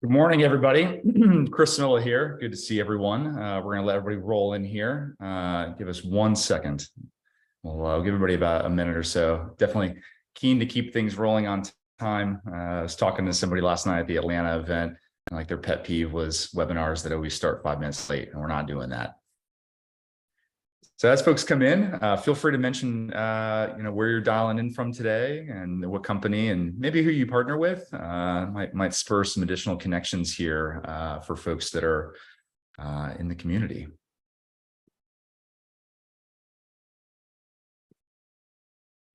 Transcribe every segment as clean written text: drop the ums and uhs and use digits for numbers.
Good morning, everybody. Chris Miller here. Good to see everyone. We're going to let everybody roll in here. Give us 1 second. We'll give everybody about a minute or so. Definitely keen to keep things rolling on time. I was talking to somebody last night at the Atlanta event, and like their pet peeve was webinars that always start 5 minutes late, and we're not doing that. So as folks come in, feel free to mention where you're dialing in from today and what company and maybe who you partner with. Might spur some additional connections here for folks that are in the community.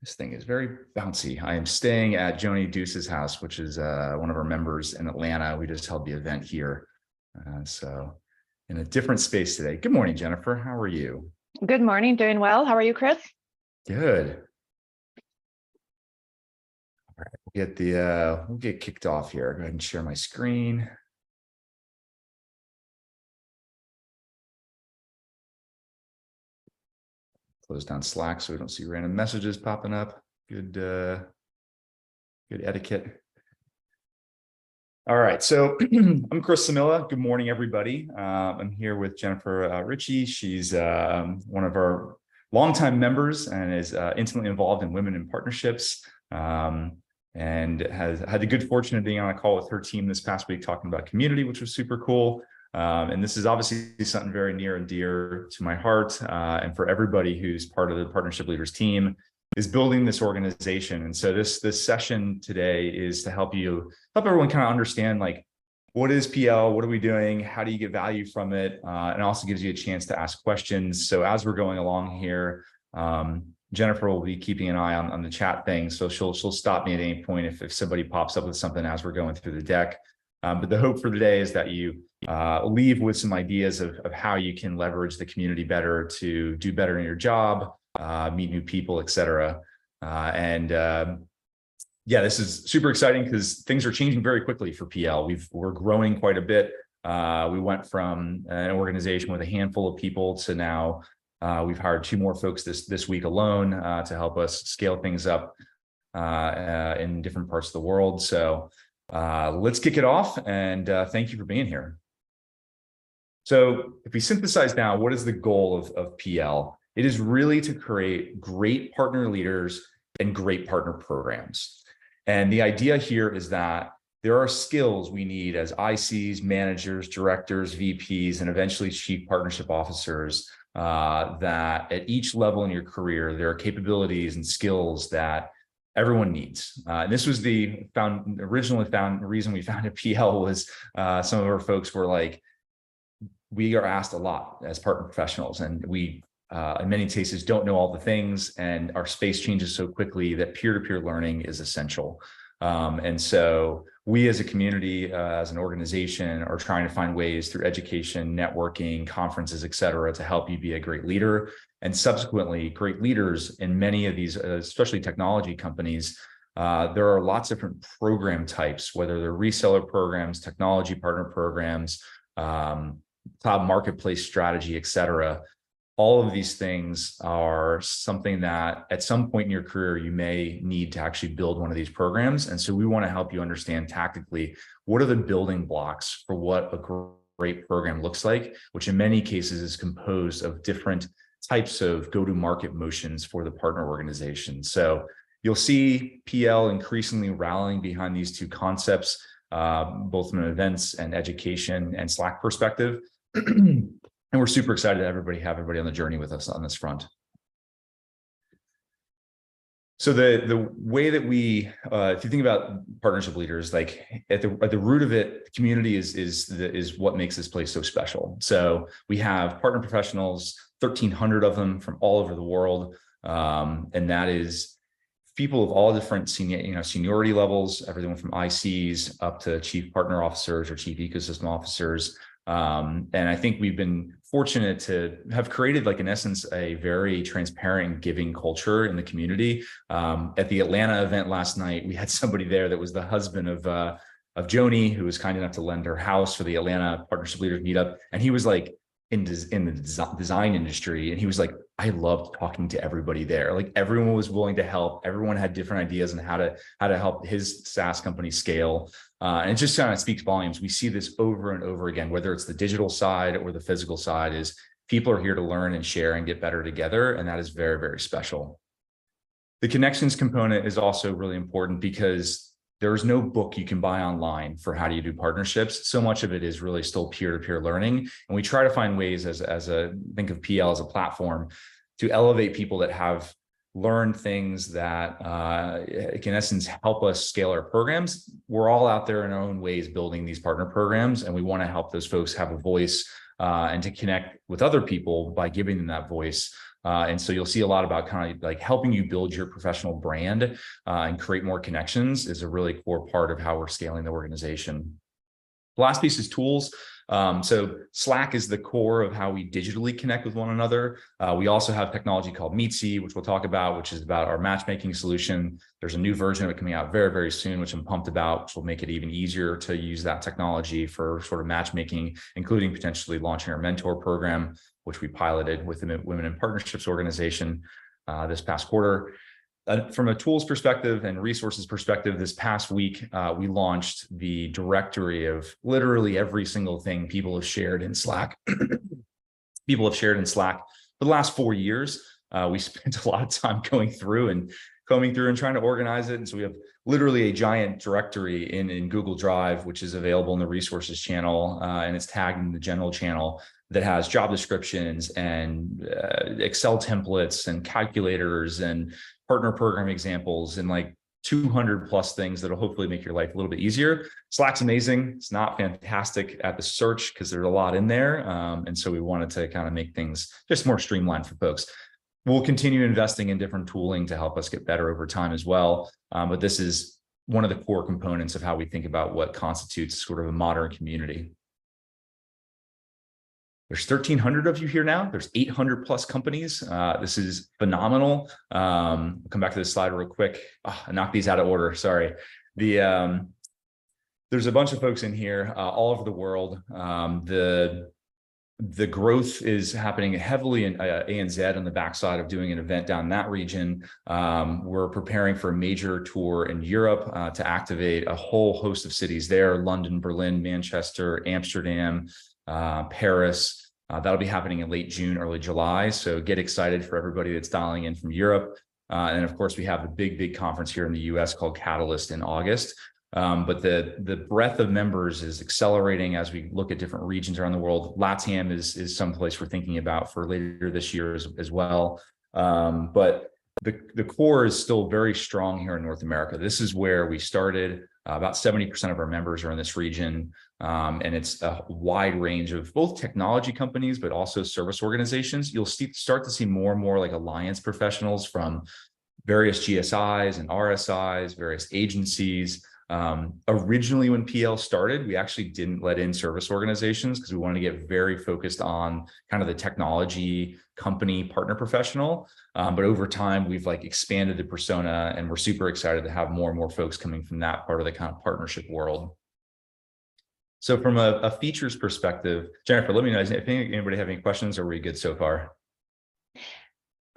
This thing is very bouncy. I am staying at Joni Deuce's house, which is one of our members in Atlanta. We just held the event here. So in a different space today. Good morning, Jennifer. How are you? Good morning, doing well. How are you, Chris? Good. All right, we'll get kicked off here. Go ahead and share my screen. Close down Slack so we don't see random messages popping up. Good etiquette. All right, so I'm Chris Samilla. Good morning, everybody. I'm here with Jennifer Ritchie. She's one of our longtime members and is intimately involved in women in partnerships, and has had the good fortune of being on a call with her team this past week talking about community, which was super cool. And this is obviously something very near and dear to my heart, and for everybody who's part of the Partnership Leaders team is building this organization. And so this session today is to help everyone kind of understand, like, what is PL, what are we doing, how do you get value from it, and also gives you a chance to ask questions. So as we're going along here, Jennifer will be keeping an eye on the chat thing, so she'll stop me at any point if somebody pops up with something as we're going through the deck. But the hope for today is that you leave with some ideas of how you can leverage the community better to do better in your job, meet new people, etc. Yeah, this is super exciting because things are changing very quickly for PL. We're growing quite a bit. We went from an organization with a handful of people to now we've hired 2 more folks this week alone to help us scale things up in different parts of the world. So let's kick it off, and thank you for being here. So if we synthesize now, what is the goal of PL? It is really to create great partner leaders and great partner programs. And the idea here is that there are skills we need as ICs, managers, directors, VPs, and eventually chief partnership officers, that at each level in your career, there are capabilities and skills that everyone needs. And this was the reason we founded PL was some of our folks were like, we are asked a lot as partner professionals, and we in many cases don't know all the things, and our space changes so quickly that peer-to-peer learning is essential. And so we as a community, as an organization, are trying to find ways through education, networking, conferences, et cetera, to help you be a great leader. And subsequently, great leaders in many of these, especially technology companies, there are lots of different program types, whether they're reseller programs, technology partner programs, cloud marketplace strategy, et cetera. All of these things are something that at some point in your career, you may need to actually build one of these programs. And so we want to help you understand tactically, what are the building blocks for what a great program looks like, which in many cases is composed of different types of go-to-market motions for the partner organization. So you'll see PL increasingly rallying behind these 2 concepts, both from an events and education and Slack perspective. And we're super excited to have everybody on the journey with us on this front. So the way that we, if you think about partnership leaders, like at the root of it, community is what makes this place so special. So we have partner professionals, 1,300 of them from all over the world, and that is people of all different seniority levels, everything from ICs up to chief partner officers or chief ecosystem officers. And I think we've been fortunate to have created, like, in essence, a very transparent, giving culture in the community. At the Atlanta event last night, we had somebody there that was the husband of Joni, who was kind enough to lend her house for the Atlanta Partnership Leaders meetup. And he was like, in the design industry. And he was like, I loved talking to everybody there. Like everyone was willing to help. Everyone had different ideas on how to help his SaaS company scale. And it just kind of speaks volumes. We see this over and over again, whether it's the digital side or the physical side, is people are here to learn and share and get better together. And that is very, very special. The connections component is also really important because there's no book you can buy online for how do you do partnerships. So much of it is really still peer-to-peer learning. And we try to find ways think of PL as a platform to elevate people that have learned things that can in essence help us scale our programs. We're all out there in our own ways building these partner programs, and we want to help those folks have a voice and to connect with other people by giving them that voice. And so you'll see a lot about kind of like helping you build your professional brand and create more connections is a really core part of how we're scaling the organization. The last piece is tools. So Slack is the core of how we digitally connect with one another. We also have technology called Meetsy, which we'll talk about, which is about our matchmaking solution. There's a new version of it coming out very, very soon, which I'm pumped about, which will make it even easier to use that technology for sort of matchmaking, including potentially launching our mentor program, which we piloted with the Women in Partnerships organization this past quarter. From a tools perspective and resources perspective, this past week, we launched the directory of literally every single thing people have shared in Slack. People have shared in Slack for the last 4 years. We spent a lot of time going through and combing through and trying to organize it. And so we have literally a giant directory in Google Drive, which is available in the resources channel, and it's tagged in the general channel that has job descriptions and Excel templates and calculators and partner program examples and like 200 plus things that'll hopefully make your life a little bit easier. Slack's amazing. It's not fantastic at the search because there's a lot in there. And so we wanted to kind of make things just more streamlined for folks. We'll continue investing in different tooling to help us get better over time as well. But this is one of the core components of how we think about what constitutes sort of a modern community. There's 1,300 of you here now. There's 800 plus companies. This is phenomenal. I'll come back to this slide real quick. I knocked these out of order. Sorry. There's a bunch of folks in here all over the world. The growth is happening heavily in ANZ on the backside of doing an event down in that region. We're preparing for a major tour in Europe to activate a whole host of cities there: London, Berlin, Manchester, Amsterdam, Paris. That'll be happening in late June, early July. So get excited for everybody that's dialing in from Europe. And of course, we have a big conference here in the US called Catalyst in August. But the breadth of members is accelerating as we look at different regions around the world. LATAM is someplace we're thinking about for later this year as well. But the core is still very strong here in North America. This is where we started. About 70% of our members are in this region. And it's a wide range of both technology companies, but also service organizations. You'll start to see more and more like alliance professionals from various GSIs and RSIs, various agencies. Originally, when PL started, we actually didn't let in service organizations because we wanted to get very focused on kind of the technology company partner professional. But over time, we've like expanded the persona, and we're super excited to have more and more folks coming from that part of the kind of partnership world. So from a features perspective, Jennifer, let me know if anybody have any questions, or are we good so far?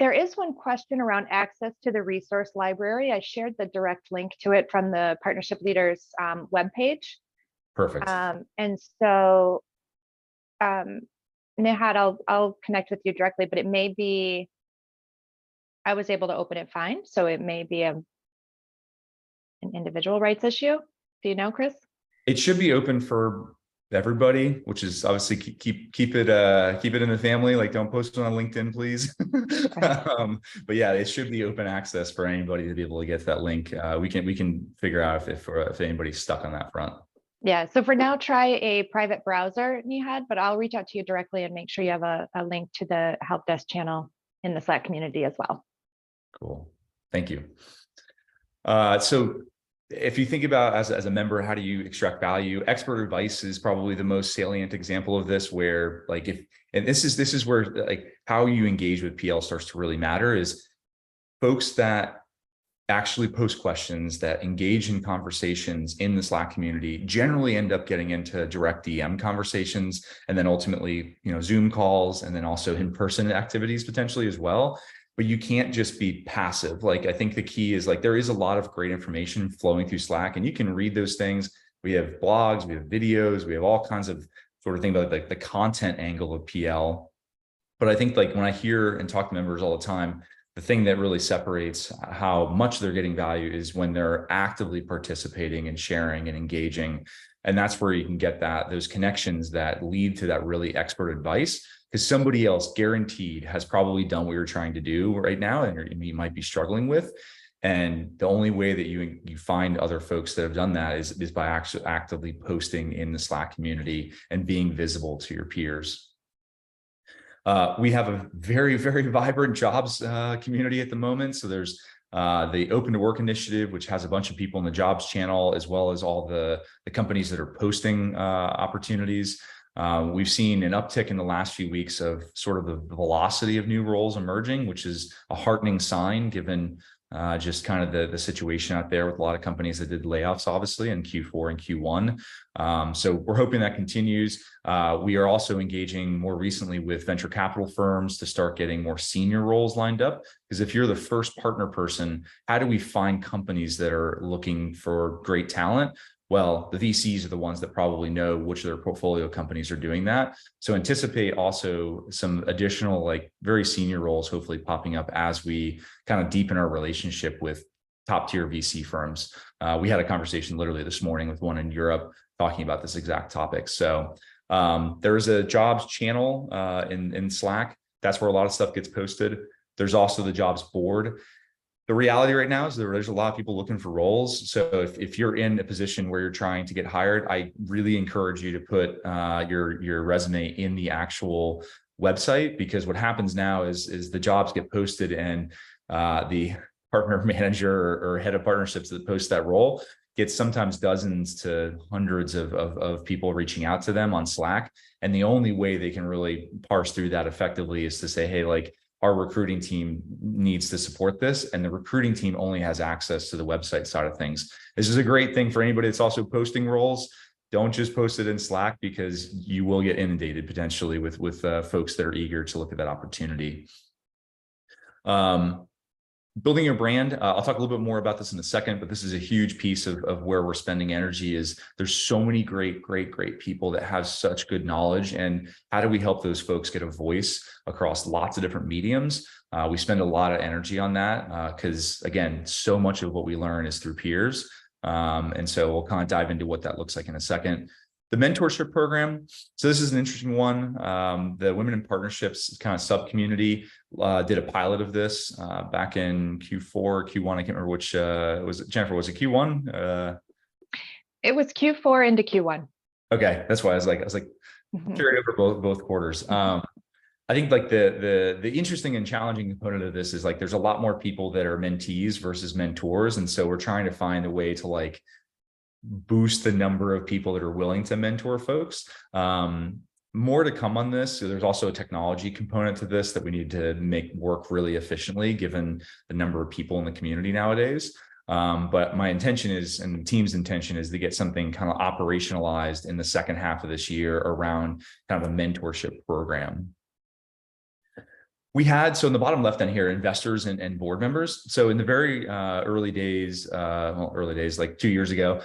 There is one question around access to the resource library. I shared the direct link to it from the Partnership Leaders webpage. Perfect. And so, Nihad, I'll connect with you directly, but it may be, I was able to open it fine. So it may be an individual rights issue. Do you know, Chris? It should be open for everybody, which is obviously keep it in the family. Like, don't post it on LinkedIn, please. But yeah, it should be open access for anybody to be able to get to that link. We can figure out if anybody's stuck on that front. Yeah. So for now, try a private browser, Nihad, but I'll reach out to you directly and make sure you have a link to the help desk channel in the Slack community as well. Cool. Thank you. So if you think about as a member, how do you extract value? Expert advice is probably the most salient example of this, where like this is where like how you engage with PL starts to really matter. Is folks that actually post questions, that engage in conversations in the Slack community, generally end up getting into direct DM conversations, and then ultimately, Zoom calls, and then also in-person activities potentially as well. But you can't just be passive. Like, I think the key is, like, there is a lot of great information flowing through Slack, and you can read those things. We have blogs, we have videos, we have all kinds of sort of things about, like, the content angle of PL. But I think, like, when I hear and talk to members all the time, the thing that really separates how much they're getting value is when they're actively participating and sharing and engaging. And that's where you can get those connections that lead to that really expert advice, because somebody else guaranteed has probably done what you're trying to do right now, and you might be struggling with. And the only way that you find other folks that have done that is by actually actively posting in the Slack community and being visible to your peers. We have a very, very vibrant jobs community at the moment. So there's the Open to Work initiative, which has a bunch of people in the jobs channel, as well as all the companies that are posting opportunities. We've seen an uptick in the last few weeks of sort of the velocity of new roles emerging, which is a heartening sign, given just kind of the situation out there with a lot of companies that did layoffs, obviously, in Q4 and Q1. So we're hoping that continues. We are also engaging more recently with venture capital firms to start getting more senior roles lined up. Because if you're the first partner person, how do we find companies that are looking for great talent? Well, the VCs are the ones that probably know which of their portfolio companies are doing that. So anticipate also some additional, like, very senior roles hopefully popping up as we kind of deepen our relationship with top tier VC firms. We had a conversation literally this morning with one in Europe talking about this exact topic. So there is a jobs channel in Slack. That's where a lot of stuff gets posted. There's also the jobs board. The reality right now is there's a lot of people looking for roles. So if you're in a position where you're trying to get hired, I really encourage you to put your resume in the actual website, because what happens now is the jobs get posted, and the partner manager or head of partnerships that posts that role gets sometimes dozens to hundreds of people reaching out to them on Slack. And the only way they can really parse through that effectively is to say, hey, like, our recruiting team needs to support this, and the recruiting team only has access to the website side of things. This is a great thing for anybody that's also posting roles. Don't just post it in Slack, because you will get inundated potentially with folks that are eager to look at that opportunity. Building your brand. I'll talk a little bit more about this in a second, but this is a huge piece of where we're spending energy. Is there's so many great people that have such good knowledge, and how do we help those folks get a voice across lots of different mediums? We spend a lot of energy on that because, again, so much of what we learn is through peers. And so we'll kind of dive into what that looks like in a second. The mentorship program. So this is an interesting one. The Women in Partnerships kind of sub community did a pilot of this back in Q4, Q1. I can't remember which was it, Jennifer? Was it Q1? It was Q4 into Q1. Okay, that's why I was like carried over both quarters. I think, like, the interesting and challenging component of this is, like, there's a lot more people that are mentees versus mentors, and so we're trying to find a way to, like, boost the number of people that are willing to mentor folks. More to come on this. So there's also a technology component to this that we need to make work really efficiently, given the number of people in the community nowadays. But my intention is, and the team's intention is, to get something kind of operationalized in the second half of this year around kind of a mentorship program. We had, so in the bottom left down here, investors and board members. So in the very early days, like 2 years ago,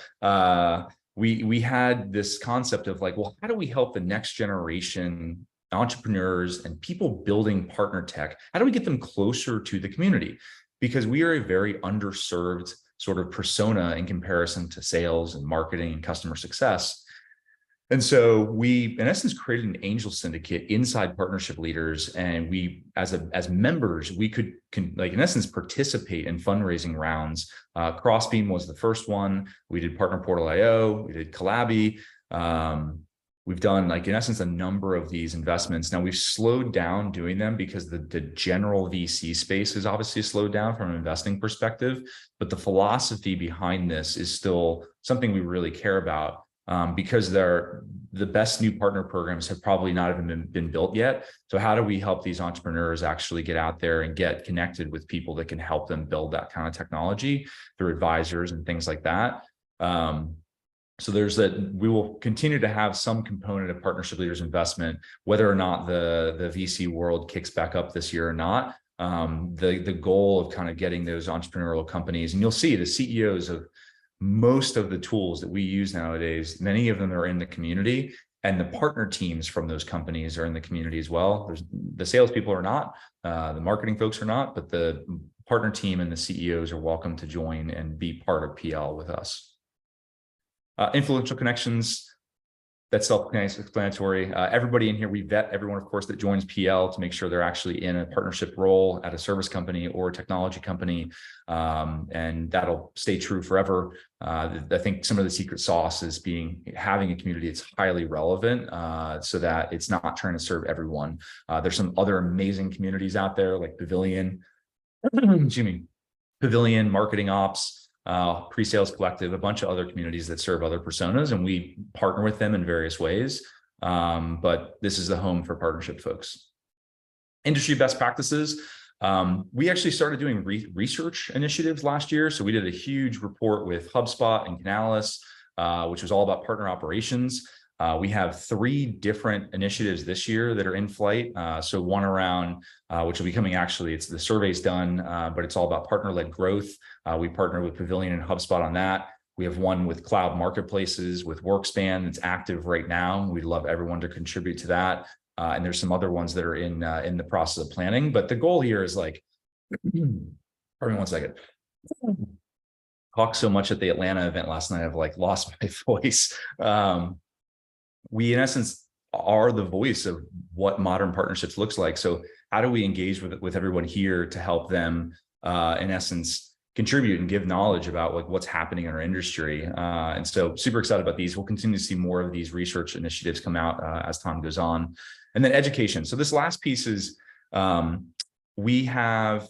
we had this concept of, like, well, how do we help the next generation entrepreneurs and people building partner tech? How do we get them closer to the community? Because we are a very underserved sort of persona in comparison to sales and marketing and customer success. And so we, in essence, created an angel syndicate inside Partnership Leaders, and we, as members, we could like, in essence, participate in fundraising rounds. Crossbeam was the first one. We did Partner Portal IO. We did Collabi. We've done, like, in essence, a number of these investments. Now, we've slowed down doing them because the general VC space is obviously slowed down from an investing perspective, but the philosophy behind this is still something we really care about. because the best new partner programs have probably not even been built yet. So how do we help these entrepreneurs actually get out there and get connected with people that can help them build that kind of technology through advisors and things like that? So there's that. We will continue to have some component of partnership leaders investment, whether or not the VC world kicks back up this year or not. The goal of kind of getting those entrepreneurial companies, and you'll see the CEOs of most of the tools that we use nowadays, many of them are in the community, and the partner teams from those companies are in the community as well. The salespeople are not, the marketing folks are not, but the partner team and the CEOs are welcome to join and be part of PL with us. Influential connections, that's self-explanatory. Everybody in here, we vet everyone, of course, that joins PL to make sure they're actually in a partnership role at a service company or a technology company, and that'll stay true forever. I think some of the secret sauce is having a community that's highly relevant, so that it's not trying to serve everyone. There's some other amazing communities out there like Pavilion, excuse me, Pavilion, Marketing Ops, Pre-Sales Collective, a bunch of other communities that serve other personas, and we partner with them in various ways. But this is the home for partnership folks. Industry best practices. We actually started doing research initiatives last year. So we did a huge report with HubSpot and Canalys, which was all about partner operations. We have 3 different initiatives this year that are in flight. So one around, which will be coming, actually, the survey's done, but it's all about partner-led growth. We partner with Pavilion and HubSpot on that. We have one with cloud marketplaces with WorkSpan that's active right now. We'd love everyone to contribute to that. And there's some other ones that are in the process of planning. But the goal here is like, pardon me one second. Talked so much at the Atlanta event last night, I've like lost my voice. We, in essence, are the voice of what modern partnerships looks like. So how do we engage with everyone here to help them, in essence, contribute and give knowledge about like what's happening in our industry? And so super excited about these. We'll continue to see more of these research initiatives come out as time goes on. And then education. So this last piece is, we have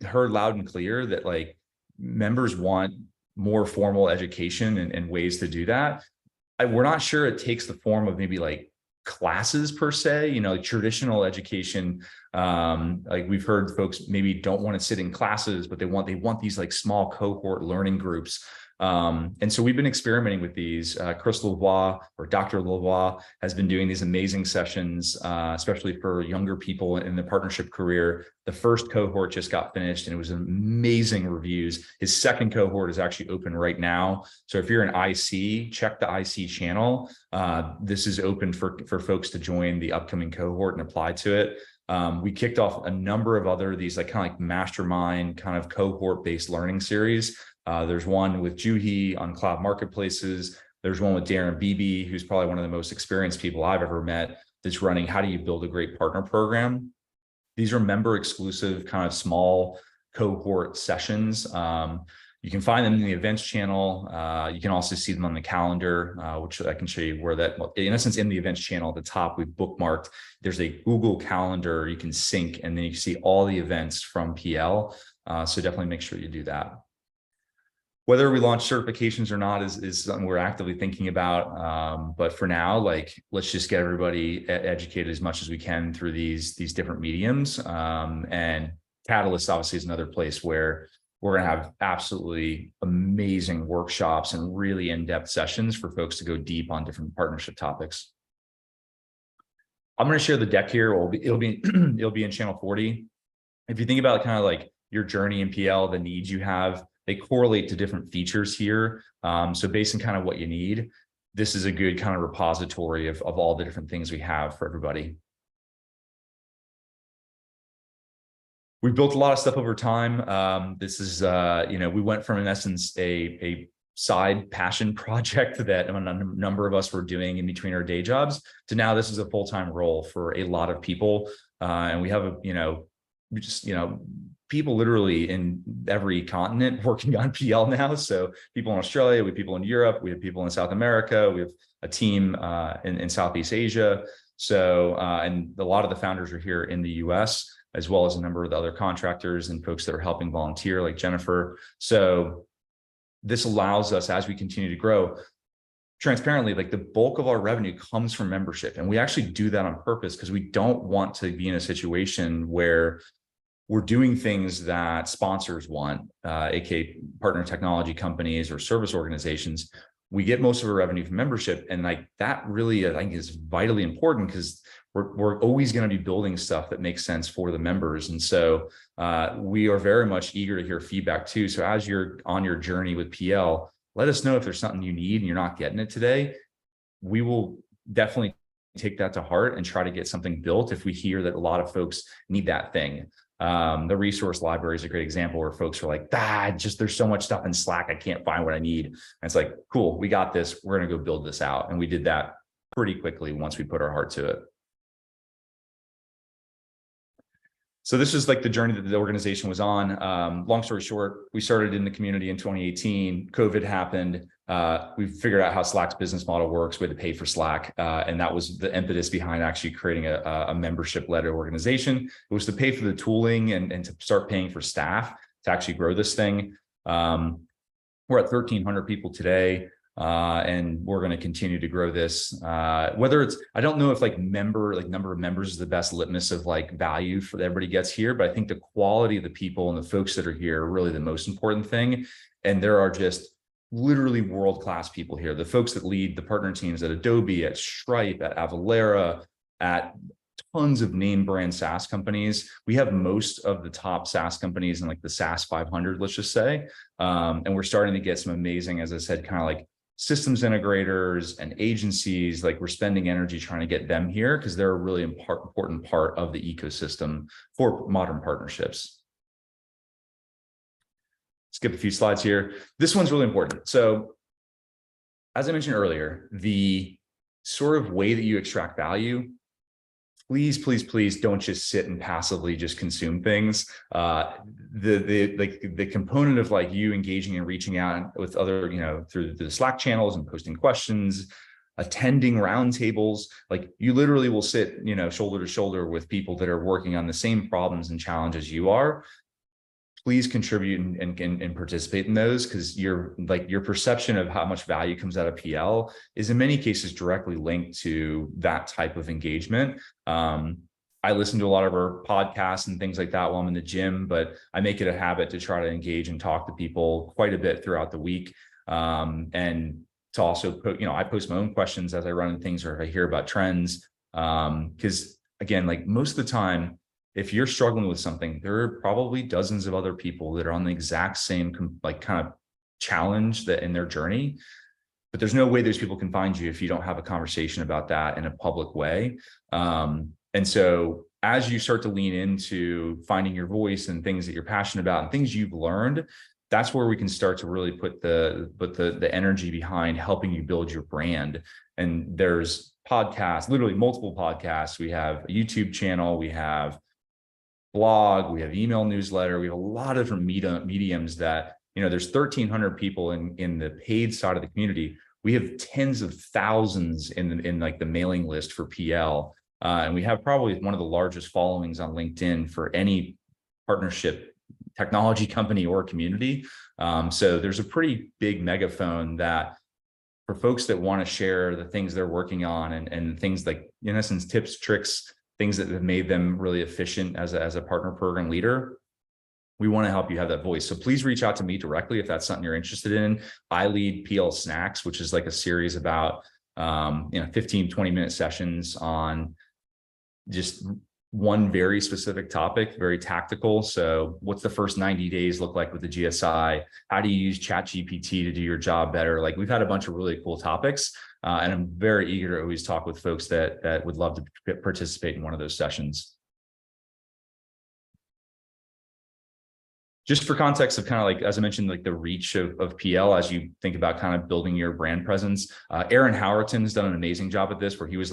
heard loud and clear that like members want more formal education and ways to do that. We're not sure it takes the form of maybe like classes per se, you know, like traditional education. Like we've heard folks maybe don't want to sit in classes, but they want these like small cohort learning groups. And so we've been experimenting with these. Chris Lavoie, or Dr. Lavoie, has been doing these amazing sessions, especially for younger people in the partnership career. The first cohort just got finished and it was amazing reviews. His second cohort is actually open right now. So if you're an IC, check the IC channel. This is open for folks to join the upcoming cohort and apply to it. We kicked off a number of other these like kind of like mastermind kind of cohort-based learning series. There's one with Juhi on cloud marketplaces. There's one with Darren Beebe, who's probably one of the most experienced people I've ever met, that's running how do you build a great partner program. These are member exclusive kind of small cohort sessions. You can find them in the events channel. You can also see them on the calendar, which I can show you where that, in essence, in the events channel at the top, we've bookmarked. There's a Google Calendar you can sync, and then you can see all the events from PL. So definitely make sure you do that. Whether we launch certifications or not is something we're actively thinking about. But for now, like, let's just get everybody educated as much as we can through these different mediums. And Catalyst obviously is another place where we're going to have absolutely amazing workshops and really in-depth sessions for folks to go deep on different partnership topics. I'm going to share the deck here. It'll be in channel 40. If you think about kind of like your journey in PL, the needs you have, they correlate to different features here. So based on kind of what you need, this is a good kind of repository of all the different things we have for everybody. We've built a lot of stuff over time. This is, we went from, in essence, a side passion project that a number of us were doing in between our day jobs to now this is a full-time role for a lot of people. And we have, people literally in every continent working on PL now. So people in Australia, we have people in Europe, we have people in South America, we have a team in Southeast Asia. So, and a lot of the founders are here in the US, as well as a number of the other contractors and folks that are helping volunteer, like Jennifer. So this allows us, as we continue to grow, transparently, like the bulk of our revenue comes from membership. And we actually do that on purpose because we don't want to be in a situation where we're doing things that sponsors want, aka partner technology companies or service organizations. We get most of our revenue from membership. And like that really, I think, is vitally important because we're always going to be building stuff that makes sense for the members. And so we are very much eager to hear feedback too. So as you're on your journey with PL, let us know if there's something you need and you're not getting it today. We will definitely take that to heart and try to get something built if we hear that a lot of folks need that thing. The resource library is a great example where folks are like, there's so much stuff in Slack, I can't find what I need. And it's like, cool, we got this. We're going to go build this out. And we did that pretty quickly once we put our heart to it. So this is like the journey that the organization was on. Long story short, we started in the community in 2018. COVID happened. We figured out how Slack's business model works. We had to pay for Slack. And that was the impetus behind actually creating a membership-led organization. It was to pay for the tooling and to start paying for staff to actually grow this thing. We're at 1,300 people today. And we're going to continue to grow this. Whether it's, I don't know if number of members is the best litmus of value for everybody gets here, but I think the quality of the people and the folks that are here are really the most important thing. And there are just literally world-class people here. The folks that lead the partner teams at Adobe, at Stripe, at Avalara, at tons of name brand SaaS companies. We have most of the top SaaS companies in the SaaS 500, let's just say. And we're starting to get some amazing, as I said, kind of systems integrators and agencies. We're spending energy trying to get them here because they're a really important part of the ecosystem for modern partnerships. Skip a few slides here. This one's really important. So as I mentioned earlier, the sort of way that you extract value, please, please, please don't just sit and passively just consume things. The component of you engaging and reaching out with other, through the Slack channels and posting questions, attending roundtables, you literally will sit, shoulder to shoulder with people that are working on the same problems and challenges you are. Please contribute and participate in those, because your perception of how much value comes out of PL is in many cases directly linked to that type of engagement. I listen to a lot of our podcasts and things like that while I'm in the gym, but I make it a habit to try to engage and talk to people quite a bit throughout the week. And to also put, I post my own questions as I run into things or if I hear about trends. Because again, most of the time, if you're struggling with something, there are probably dozens of other people that are on the exact same kind of challenge that in their journey, but there's no way those people can find you if you don't have a conversation about that in a public way. And so as you start to lean into finding your voice and things that you're passionate about and things you've learned, that's where we can start to really put the energy behind helping you build your brand. And there's podcasts, literally multiple podcasts. We have a YouTube channel, we have blog, we have email newsletter, we have a lot of different mediums that, there's 1,300 people in the paid side of the community. We have tens of thousands in the mailing list for PL. And we have probably one of the largest followings on LinkedIn for any partnership technology company or community. So there's a pretty big megaphone that for folks that want to share the things they're working on and things in essence, tips, tricks, things that have made them really efficient as a partner program leader. We want to help you have that voice. So please reach out to me directly if that's something you're interested in. I lead PL Snacks, which is a series about 15, 20-minute sessions on just one very specific topic, very tactical. So what's the first 90 days look like with the GSI? How do you use ChatGPT to do your job better? We've had a bunch of really cool topics. And I'm very eager to always talk with folks that would love to participate in one of those sessions. Just for context of kind of as I mentioned, the reach of PL as you think about kind of building your brand presence. Aaron Howerton has done an amazing job at this, where he was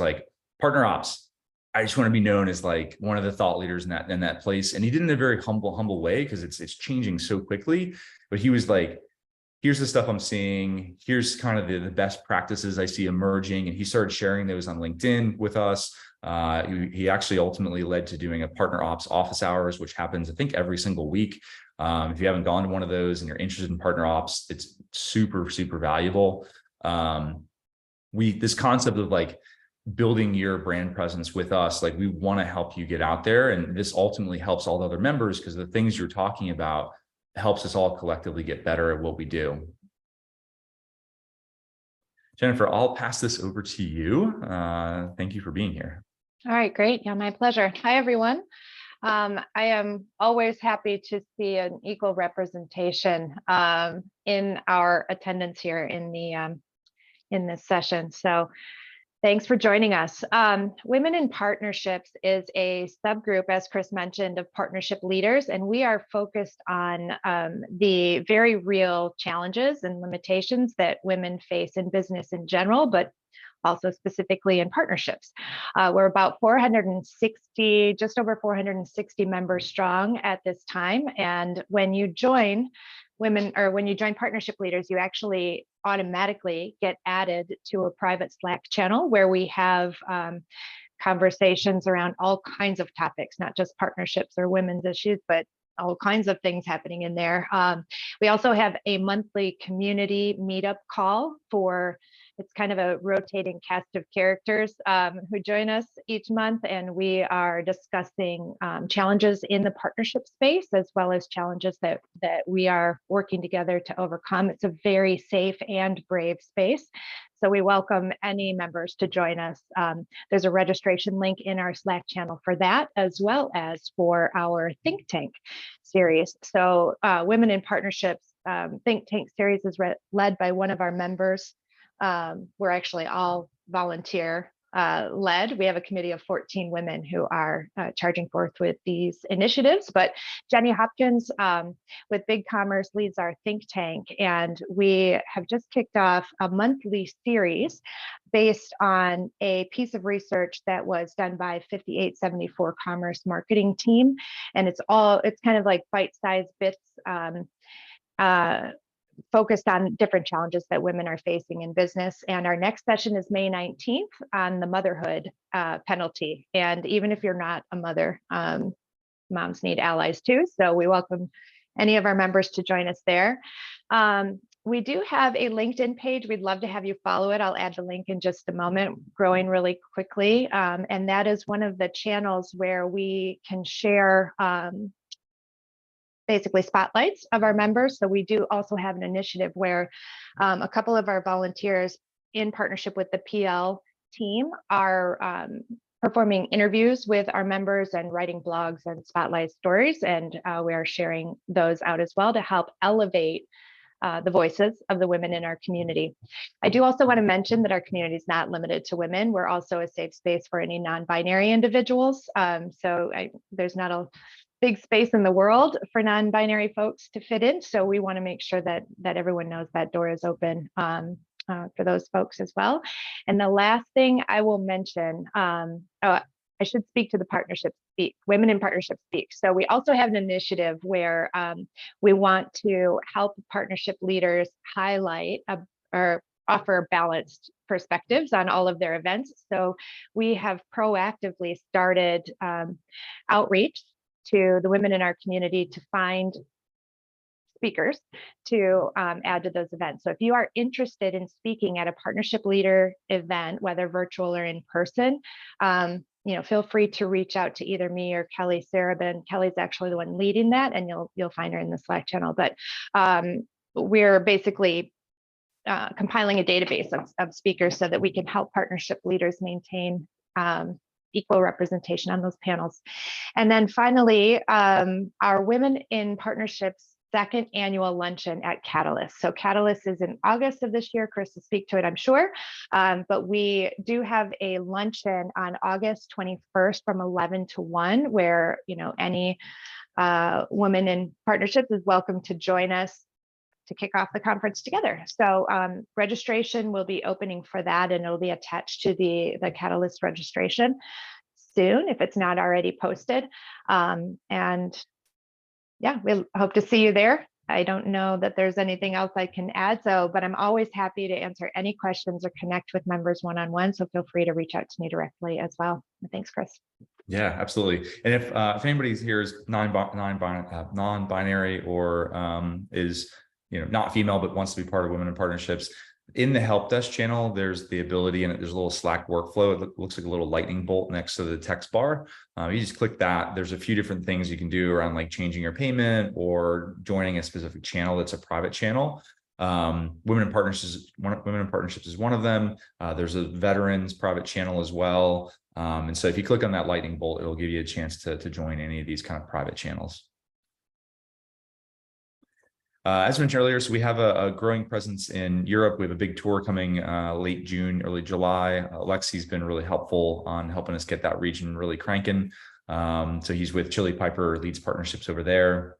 partner ops. I just want to be known as one of the thought leaders in that place. And he did it in a very humble way, because it's changing so quickly. But he was here's the stuff I'm seeing. Here's kind of the best practices I see emerging. And he started sharing those on LinkedIn with us. He actually ultimately led to doing a partner ops office hours, which happens, I think, every single week. If you haven't gone to one of those and you're interested in partner ops, it's super, super valuable. this concept of like building your brand presence with us, like we want to help you get out there. And this ultimately helps all the other members because the things you're talking about helps us all collectively get better at what we do. Jennifer, I'll pass this over to you. Thank you for being here. All right, great. Yeah, my pleasure. Hi, everyone. I am always happy to see an equal representation in our attendance here in this session. So thanks for joining us. Women in Partnerships is a subgroup, as Chris mentioned, of partnership leaders, and we are focused on the very real challenges and limitations that women face in business in general, but also specifically in partnerships. We're about 460, just over 460 members strong at this time. And when you join partnership leaders, you actually automatically get added to a private Slack channel where we have conversations around all kinds of topics, not just partnerships or women's issues, but all kinds of things happening in there. We also have a monthly community meetup call it's kind of a rotating cast of characters who join us each month, and we are discussing challenges in the partnership space, as well as challenges that we are working together to overcome. It's a very safe and brave space. So we welcome any members to join us. There's a registration link in our Slack channel for that, as well as for our Think Tank series. So Women in Partnerships Think Tank series is led by one of our members. We're actually all volunteer led. We have a committee of 14 women who are charging forth with these initiatives, but Jenny Hopkins with Big Commerce leads our think tank, and we have just kicked off a monthly series based on a piece of research that was done by 5874 Commerce marketing team, and it's kind of like bite-sized bits focused on different challenges that women are facing in business. And our next session is May 19th on the motherhood penalty. And even if you're not a mother, moms need allies too. So we welcome any of our members to join us there. We do have a LinkedIn page. We'd love to have you follow it. I'll add the link in just a moment, growing really quickly. And that is one of the channels where we can share basically spotlights of our members. So we do also have an initiative where a couple of our volunteers in partnership with the PL team are performing interviews with our members and writing blogs and spotlight stories. And we are sharing those out as well to help elevate the voices of the women in our community. I do also want to mention that our community is not limited to women. We're also a safe space for any non-binary individuals. There's not a big space in the world for non-binary folks to fit in. So we want to make sure that everyone knows that door is open for those folks as well. And the last thing I will mention, I should speak to the Partnership Speak, Women in Partnership Speak. So we also have an initiative where we want to help partnership leaders highlight or offer balanced perspectives on all of their events. So we have proactively started outreach to the women in our community to find speakers to add to those events. So if you are interested in speaking at a partnership leader event, whether virtual or in person, feel free to reach out to either me or Kelly Sarabin. Kelly's actually the one leading that, and you'll find her in the Slack channel. But we're basically compiling a database of speakers so that we can help partnership leaders maintain equal representation on those panels. And then finally, our Women in Partnerships second annual luncheon at Catalyst. So Catalyst is in August of this year. Chris will speak to it, I'm sure. But we do have a luncheon on August 21st from 11 to 1, where any woman in partnerships is welcome to join us to kick off the conference together. So registration will be opening for that, and it'll be attached to the Catalyst registration soon if it's not already posted. And yeah, we hope to see you there. I don't know that there's anything else I can add, but I'm always happy to answer any questions or connect with members one-on-one. So feel free to reach out to me directly as well. Thanks, Chris. Yeah, absolutely. And if anybody's here is non-binary or is not female but wants to be part of Women in Partnerships, In the help desk channel, there's the ability, and there's a little Slack workflow. It looks like a little lightning bolt next to the text bar. You just click that. There's a few different things you can do around like changing your payment or joining a specific channel that's a private channel. Women in Partnerships is one of them. There's a veterans private channel as well. And so if you click on that lightning bolt, it'll give you a chance to join any of these kind of private channels. As mentioned earlier, so we have a growing presence in Europe. We have a big tour coming late June, early July. Alexi's been really helpful on helping us get that region really cranking. So he's with Chili Piper, leads partnerships over there.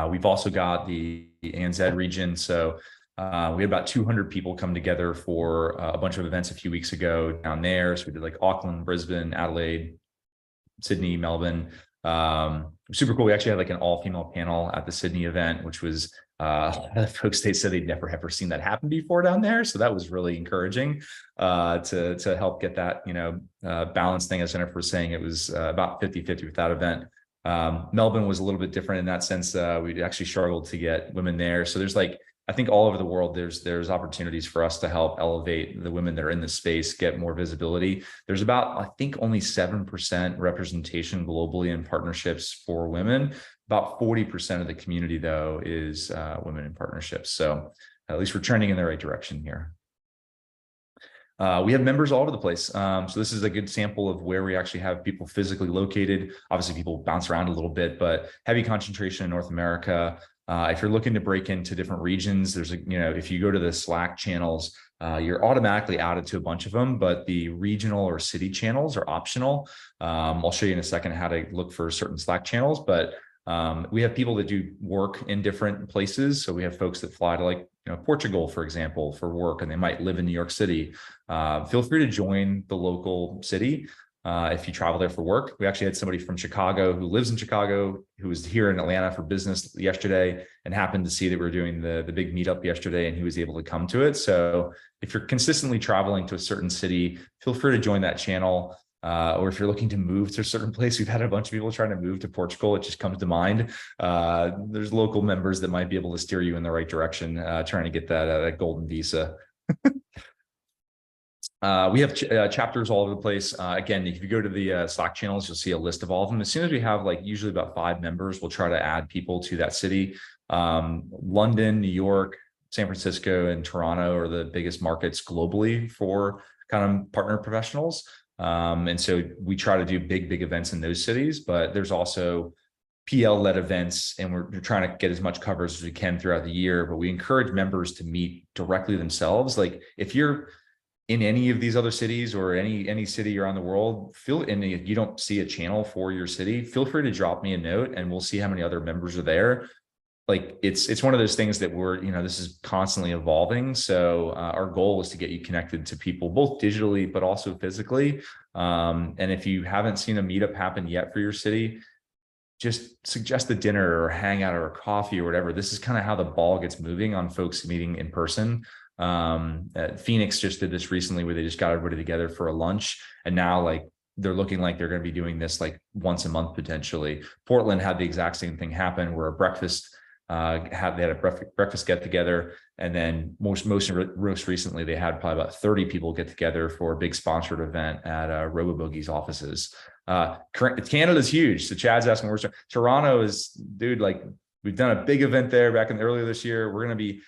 We've also got the ANZ region. So we had about 200 people come together for a bunch of events a few weeks ago down there. So we did like Auckland, Brisbane, Adelaide, Sydney, Melbourne. Super cool. We actually had like an all-female panel at the Sydney event, which was folks, they said they'd never ever seen that happen before down there. So that was really encouraging to help get that, balance thing. As Jennifer was saying, it was about 50-50 with that event. Melbourne was a little bit different in that sense. We actually struggled to get women there. So there's like, I think all over the world, there's opportunities for us to help elevate the women that are in the space, get more visibility. There's about, I think, only 7% representation globally in partnerships for women. About 40% of the community, though, is women in partnerships. So at least we're trending in the right direction here. We have members all over the place. So this is a good sample of where we actually have people physically located. Obviously, people bounce around a little bit, but heavy concentration in North America. If you're looking to break into different regions, there's if you go to the Slack channels, you're automatically added to a bunch of them, but the regional or city channels are optional. I'll show you in a second how to look for certain Slack channels, but we have people that do work in different places. So we have folks that fly to like, Portugal, for example, for work, and they might live in New York City. Feel free to join the local city. If you travel there for work. We actually had somebody from Chicago who lives in Chicago, who was here in Atlanta for business yesterday and happened to see that we were doing the big meetup yesterday, and he was able to come to it. So if you're consistently traveling to a certain city, feel free to join that channel. Or if you're looking to move to a certain place, we've had a bunch of people trying to move to Portugal. It just comes to mind. There's local members that might be able to steer you in the right direction, trying to get that golden visa. We have chapters all over the place. Again, if you go to the Slack channels, you'll see a list of all of them. As soon as we have usually about 5 members, we'll try to add people to that city. London, New York, San Francisco, and Toronto are the biggest markets globally for kind of partner professionals. And so we try to do big events in those cities, but there's also PL-led events, and we're trying to get as much coverage as we can throughout the year, but we encourage members to meet directly themselves. Like if you're in any of these other cities or any city around the world, and if you don't see a channel for your city, feel free to drop me a note and we'll see how many other members are there. Like it's one of those things that this is constantly evolving. So our goal is to get you connected to people both digitally, but also physically. And if you haven't seen a meetup happen yet for your city, just suggest a dinner or hangout or a coffee or whatever. This is kind of how the ball gets moving on folks meeting in person. Phoenix just did this recently where they just got everybody together for a lunch, and now they're looking like they're going to be doing this once a month potentially. Portland had the exact same thing happen where a breakfast they had a breakfast get together, and then most recently they had probably about 30 people get together for a big sponsored event at Robobogie's offices. Canada's huge, so Chad's asking where Toronto is. Dude, we've done a big event there back earlier this year. We're going to be,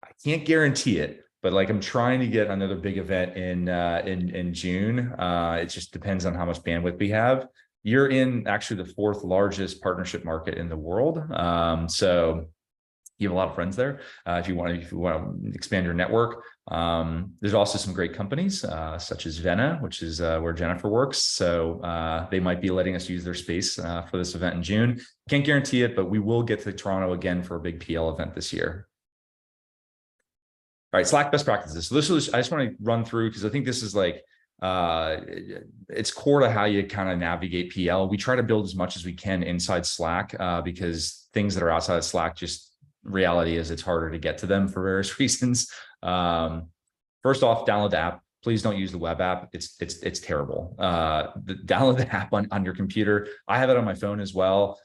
I can't guarantee it, but I'm trying to get another big event in June. It just depends on how much bandwidth we have. You're in actually the 4th largest partnership market in the world. So you have a lot of friends there. If you want to expand your network, there's also some great companies such as Vena, which is where Jennifer works. So they might be letting us use their space for this event in June. Can't guarantee it, but we will get to Toronto again for a big PL event this year. All right, Slack best practices. So I just want to run through because I think this is it's core to how you kind of navigate PL. We try to build as much as we can inside Slack because things that are outside of Slack, just reality is it's harder to get to them for various reasons. First off, download the app. Please don't use the web app. It's terrible. Download the app on your computer. I have it on my phone as well.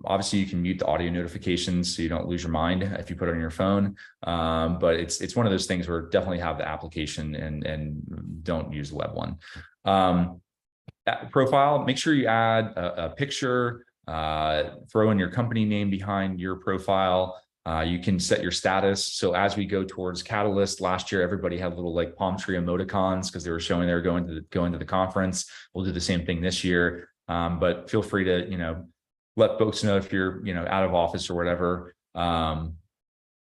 obviously you can mute the audio notifications so you don't lose your mind if you put it on your phone. But it's one of those things where definitely have the application and don't use the web one. Profile, make sure you add a picture, throw in your company name behind your profile. You can set your status. So as we go towards Catalyst, last year, everybody had little like palm tree emoticons because they were showing they were going to the conference. We'll do the same thing this year. But feel free to, let folks know if you're, out of office or whatever.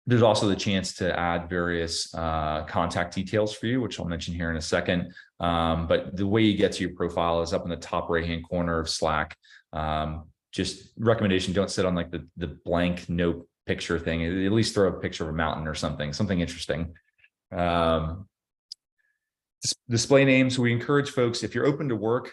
There's also the chance to add various contact details for you, which I'll mention here in a second. But the way you get to your profile is up in the top right-hand corner of Slack. Just recommendation, don't sit on like the blank note picture thing. At least throw a picture of a mountain or something interesting. Display names. So we encourage folks, if you're open to work,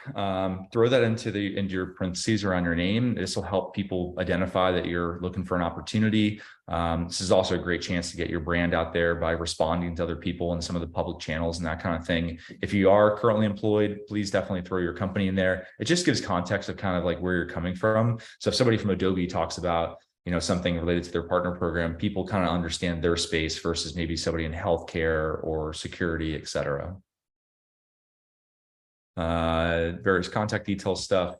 throw that into your parentheses around your name. This will help people identify that you're looking for an opportunity. This is also a great chance to get your brand out there by responding to other people in some of the public channels and that kind of thing. If you are currently employed, please definitely throw your company in there. It just gives context of kind of like where you're coming from. So if somebody from Adobe talks about something related to their partner program, people kind of understand their space versus maybe somebody in healthcare or security, et cetera. Various contact details stuff.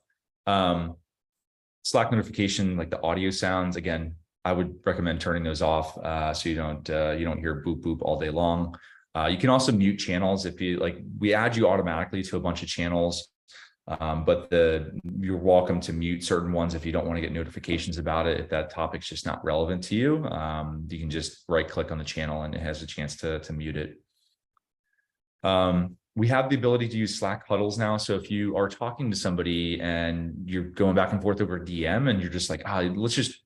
Slack notification, like the audio sounds, again, I would recommend turning those off so you don't hear boop boop all day long. You can also mute channels if you like. We add you automatically to a bunch of channels, but you're welcome to mute certain ones if you don't want to get notifications about it. If that topic's just not relevant to you, you can just right click on the channel and it has a chance to mute it. We have the ability to use Slack huddles now. So if you are talking to somebody and you're going back and forth over DM and you're just like, let's just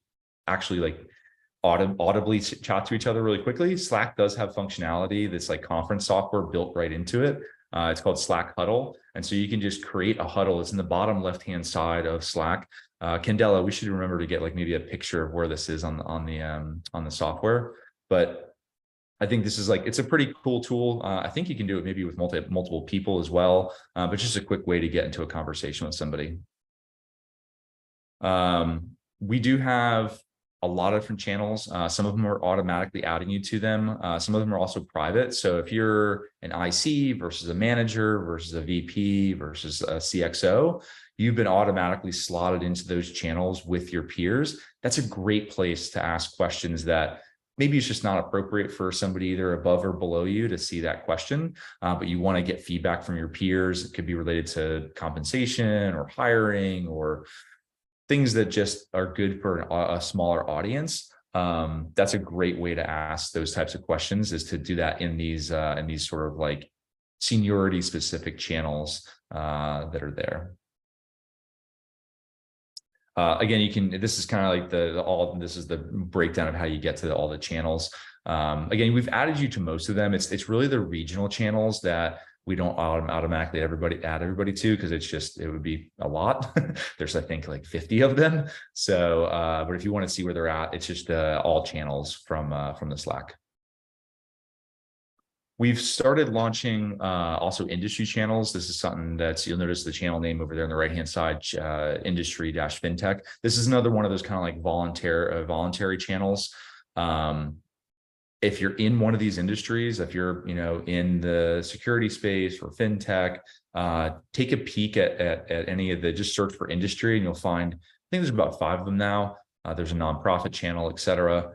actually like audibly chat to each other really quickly. Slack does have functionality that's like conference software built right into it. It's called Slack Huddle. And so you can just create a huddle. It's in the bottom left-hand side of Slack. Candela, we should remember to get like maybe a picture of where this is on the software. But I think this is it's a pretty cool tool. I think you can do it maybe with multiple people as well, but just a quick way to get into a conversation with somebody. We do have a lot of different channels. Some of them are automatically adding you to them. Some of them are also private. So if you're an IC versus a manager versus a VP versus a CXO, you've been automatically slotted into those channels with your peers. That's a great place to ask questions that maybe it's just not appropriate for somebody either above or below you to see that question, but you want to get feedback from your peers. It could be related to compensation or hiring or things that just are good for a smaller audience. That's a great way to ask those types of questions, is to do that in these sort of like seniority specific channels that are there. Again, this is kind of like this is the breakdown of how you get to all the channels. Again, we've added you to most of them. It's really the regional channels that we don't automatically add everybody to, because it would be a lot. There's, I think, like 50 of them. So, but if you want to see where they're at, it's just all channels from the Slack. We've started launching also industry channels. This is something you'll notice the channel name over there on the right-hand side, industry-fintech. This is another one of those kind of like voluntary channels. If you're in one of these industries, if you're in the security space or fintech, take a peek at any of just search for industry and you'll find, I think there's about 5 of them now. There's a nonprofit channel, et cetera.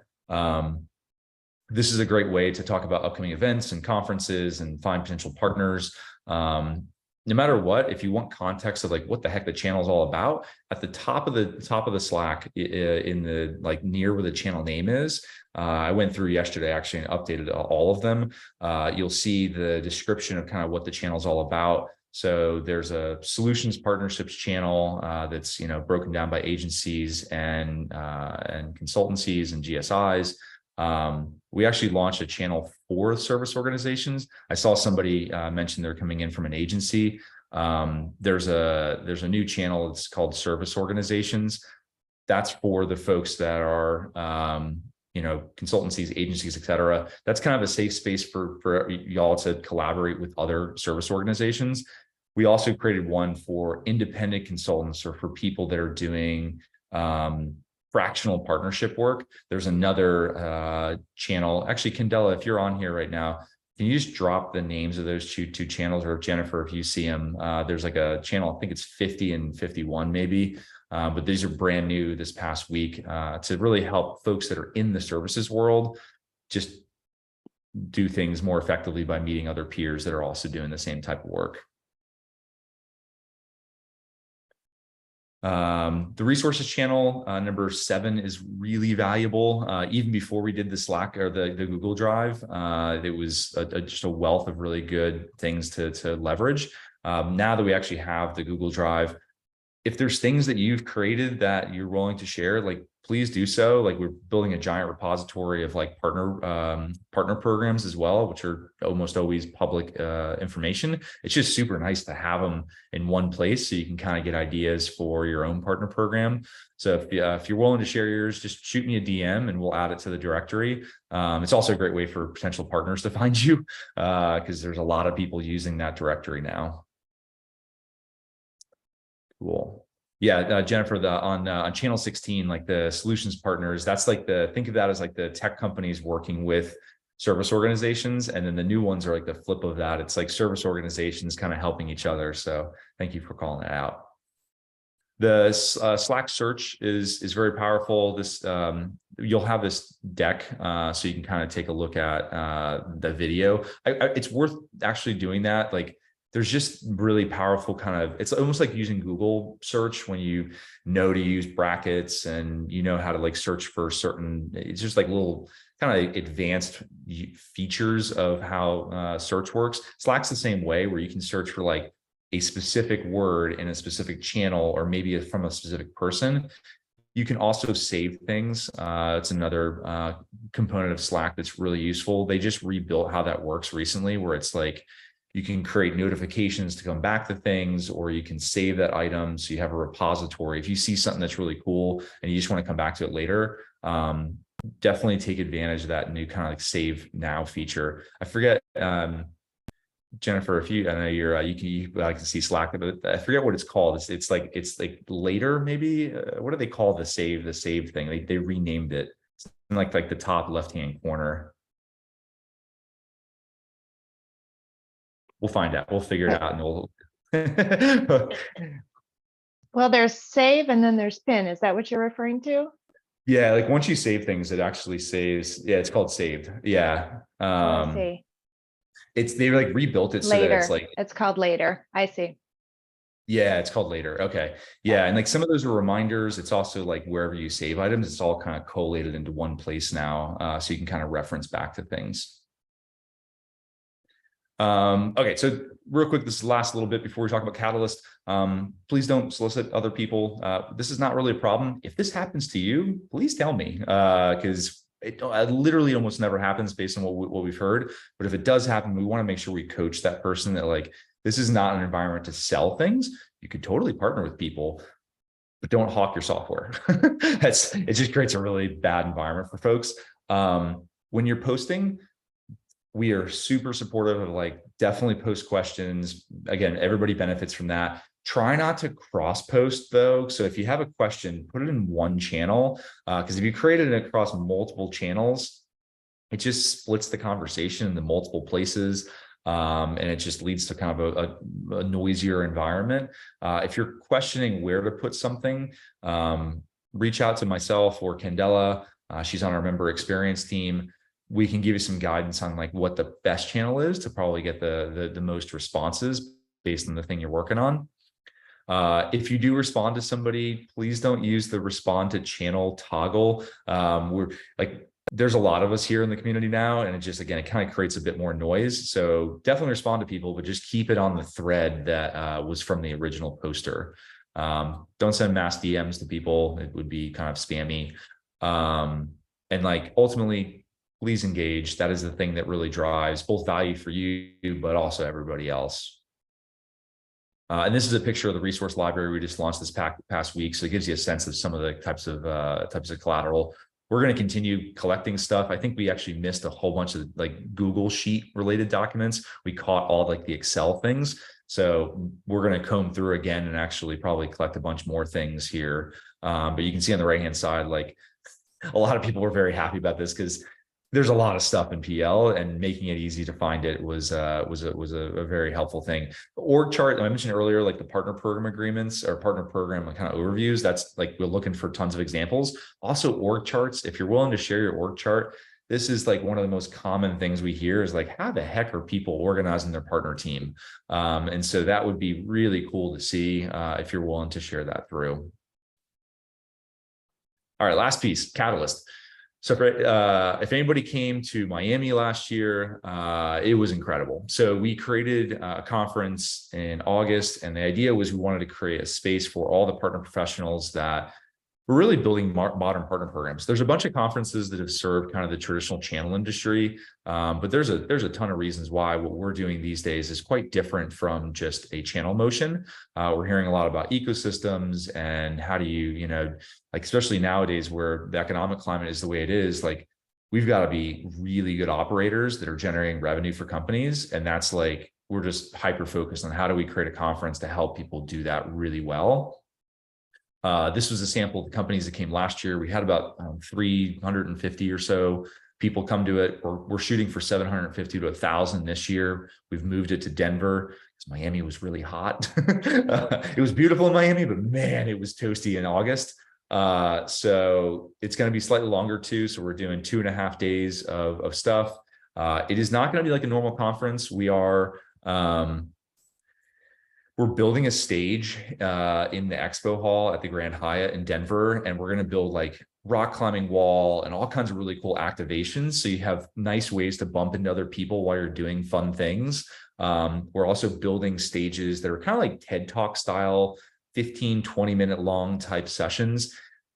This is a great way to talk about upcoming events and conferences and find potential partners. No matter what, if you want context of like what the heck the channel is all about, at the top of the Slack, in the near where the channel name is, I went through yesterday actually and updated all of them. You'll see the description of kind of what the channel is all about. So there's a solutions partnerships channel that's broken down by agencies and consultancies and GSIs. We actually launched a channel for service organizations. I saw somebody mention they're coming in from an agency. There's a new channel. It's called service organizations. That's for the folks that are, consultancies, agencies, et cetera. That's kind of a safe space for y'all to collaborate with other service organizations. We also created one for independent consultants or for people that are doing fractional partnership work. There's another channel. Actually, Candela, if you're on here right now, can you just drop the names of those two channels, or Jennifer, if you see them? There's like a channel, I think it's 50 and 51 maybe, but these are brand new this past week to really help folks that are in the services world just do things more effectively by meeting other peers that are also doing the same type of work. The resources channel, number 7, is really valuable. Even before we did the Slack or the Google Drive, it was just a wealth of really good things to leverage. Now that we actually have the Google Drive, if there's things that you've created that you're willing to share, like, please do so. Like, we're building a giant repository of like partner programs as well, which are almost always public information. It's just super nice to have them in one place so you can kind of get ideas for your own partner program. So if you're willing to share yours, just shoot me a DM and we'll add it to the directory. It's also a great way for potential partners to find you because there's a lot of people using that directory now. Cool. Yeah, Jennifer, on channel 16, like the solutions partners, that's like think of that as like the tech companies working with service organizations. And then the new ones are like the flip of that. It's like service organizations kind of helping each other. So thank you for calling it out. The Slack search is very powerful. This you'll have this deck so you can kind of take a look at the video. It's worth actually doing that. Like, there's just really powerful kind of, it's almost like using Google search when you know to use brackets and you know how to like search for certain, it's just like little kind of advanced features of how search works. Slack's the same way, where you can search for like a specific word in a specific channel, or maybe from a specific person. You can also save things. It's another component of Slack that's really useful. They just rebuilt how that works recently, where it's like, you can create notifications to come back to things, or you can save that item so you have a repository. If you see something that's really cool and you just want to come back to it later, definitely take advantage of that new kind of like save now feature. I forget, Jennifer, if I know I can see Slack, but I forget what it's called. It's like later maybe. What do they call the save thing? They renamed it. It's in like the top left-hand corner. We'll find out. We'll figure it out, and we'll. Well, there's save and then there's pin. Is that what you're referring to? Yeah, like once you save things, it actually saves. Yeah, it's called saved. Yeah. I see. They like rebuilt it so Later. that it's like, it's called later. I see. Yeah, it's called later. Okay. Yeah. And like some of those are reminders. It's also like wherever you save items, it's all kind of collated into one place now. So you can kind of reference back to things. Okay, so real quick, this is the last little bit before we talk about Catalyst. Please don't solicit other people. This is not really a problem. If this happens to you, please tell me, because it literally almost never happens based on what we've heard. But if it does happen, we want to make sure we coach that person that like, this is not an environment to sell things. You could totally partner with people, but don't hawk your software. It just creates a really bad environment for folks. When you're posting, we are super supportive of like, definitely post questions. Again, everybody benefits from that. Try not to cross post though. So if you have a question, put it in one channel. Because if you create it across multiple channels, it just splits the conversation into multiple places. And it just leads to kind of a noisier environment. If you're questioning where to put something, reach out to myself or Candela. She's on our member experience team. We can give you some guidance on like what the best channel is to probably get the most responses based on the thing you're working on. If you do respond to somebody, please don't use the respond to channel toggle. We're like, there's a lot of us here in the community now, and it kind of creates a bit more noise. So definitely respond to people, but just keep it on the thread that was from the original poster. Don't send mass DMs to people. It would be kind of spammy. And like ultimately, please engage. That is the thing that really drives both value for you, but also everybody else. And this is a picture of the resource library we just launched this past week. So it gives you a sense of some of the types of collateral. We're going to continue collecting stuff. I think we actually missed a whole bunch of like Google Sheet related documents. We caught all like the Excel things. So we're going to comb through again and actually probably collect a bunch more things here. But you can see on the right-hand side, like a lot of people were very happy about this because there's a lot of stuff in PL, and making it easy to find it was a very helpful thing. The org chart I mentioned earlier, like the partner program agreements or partner program kind of overviews, that's like we're looking for tons of examples. Also org charts, if you're willing to share your org chart, this is like one of the most common things we hear is like, how the heck are people organizing their partner team? And so that would be really cool to see if you're willing to share that through. All right, last piece, Catalyst. So if anybody came to Miami last year, it was incredible. So we created a conference in August, and the idea was we wanted to create a space for all the partner professionals that we're really building modern partner programs. There's a bunch of conferences that have served kind of the traditional channel industry, but there's a ton of reasons why what we're doing these days is quite different from just a channel motion. We're hearing a lot about ecosystems and how do you, like especially nowadays where the economic climate is the way it is, like we've got to be really good operators that are generating revenue for companies. And that's like, we're just hyper focused on how do we create a conference to help people do that really well. This was a sample of the companies that came last year. We had about 350 or so people come to it. We're shooting for 750 to 1,000 this year. We've moved it to Denver because Miami was really hot. It was beautiful in Miami, but man, it was toasty in August. So it's going to be slightly longer too. So we're doing 2.5 days of stuff. It is not going to be like a normal conference. We're building a stage in the expo hall at the Grand Hyatt in Denver, and we're going to build like rock climbing wall and all kinds of really cool activations. So you have nice ways to bump into other people while you're doing fun things. We're also building stages that are kind of like TED Talk style, 15, 20-minute long type sessions.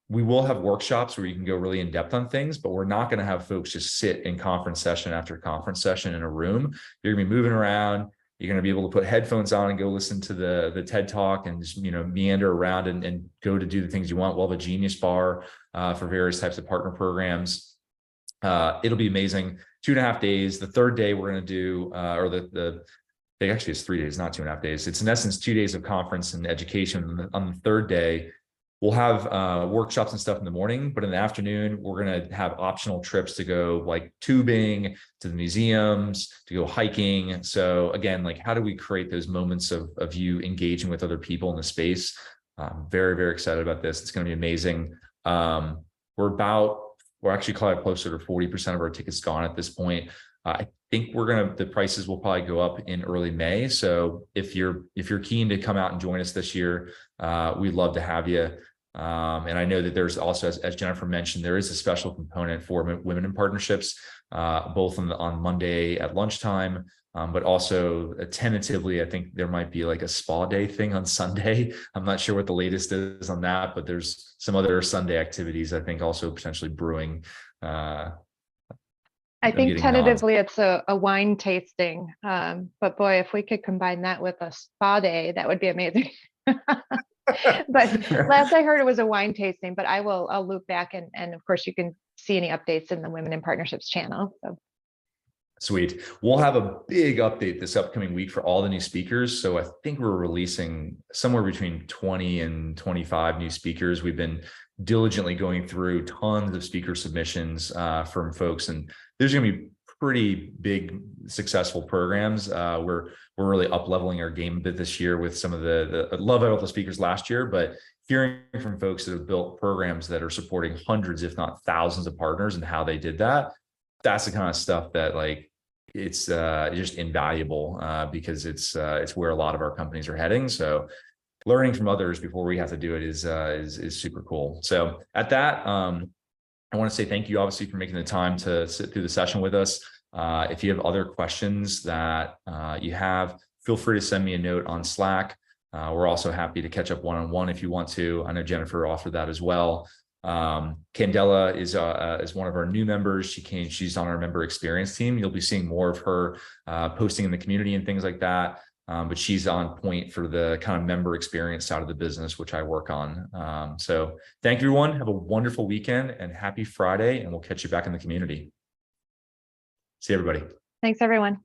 We will have workshops where you can go really in depth on things, but we're not going to have folks just sit in conference session after conference session in a room. You're going to be moving around. You're going to be able to put headphones on and go listen to the TED Talk and just, meander around and go to do the things you want. We'll have a Genius Bar for various types of partner programs. It'll be amazing. 2.5 days. The third day we're going to do, it actually is 3 days, not 2.5 days. It's in essence 2 days of conference and education. On the third day, we'll have workshops and stuff in the morning, but in the afternoon, we're going to have optional trips to go like tubing, to the museums, to go hiking. So again, like how do we create those moments of you engaging with other people in the space? I'm very, very excited about this. It's going to be amazing. We're actually closer to 40% of our tickets gone at this point. I think the prices will probably go up in early May. So if you're keen to come out and join us this year, we'd love to have you. And I know that there's also, as Jennifer mentioned, there is a special component for women in partnerships, both on Monday at lunchtime, but also tentatively, I think there might be like a spa day thing on Sunday. I'm not sure what the latest is on that, but there's some other Sunday activities, I think, also potentially brewing. I think tentatively it's a wine tasting, but boy, if we could combine that with a spa day, that would be amazing. But last I heard it was a wine tasting, but I'll loop back and of course you can see any updates in the Women in Partnerships channel. So. Sweet. We'll have a big update this upcoming week for all the new speakers. So I think we're releasing somewhere between 20 and 25 new speakers. We've been diligently going through tons of speaker submissions from folks, and there's going to be pretty big successful programs. We're really up leveling our game a bit this year with some of the love all the speakers last year, but hearing from folks that have built programs that are supporting hundreds, if not thousands of partners and how they did that, that's the kind of stuff that like it's just invaluable because it's where a lot of our companies are heading. So learning from others before we have to do it is super cool. So at that, I want to say thank you, obviously, for making the time to sit through the session with us. If you have other questions that you have, feel free to send me a note on Slack. We're also happy to catch up one-on-one if you want to. I know Jennifer offered that as well. Candela is one of our new members. She's on our member experience team. You'll be seeing more of her posting in the community and things like that. But she's on point for the kind of member experience side of the business, which I work on. So thank you, everyone. Have a wonderful weekend and happy Friday, and we'll catch you back in the community. See everybody. Thanks, everyone.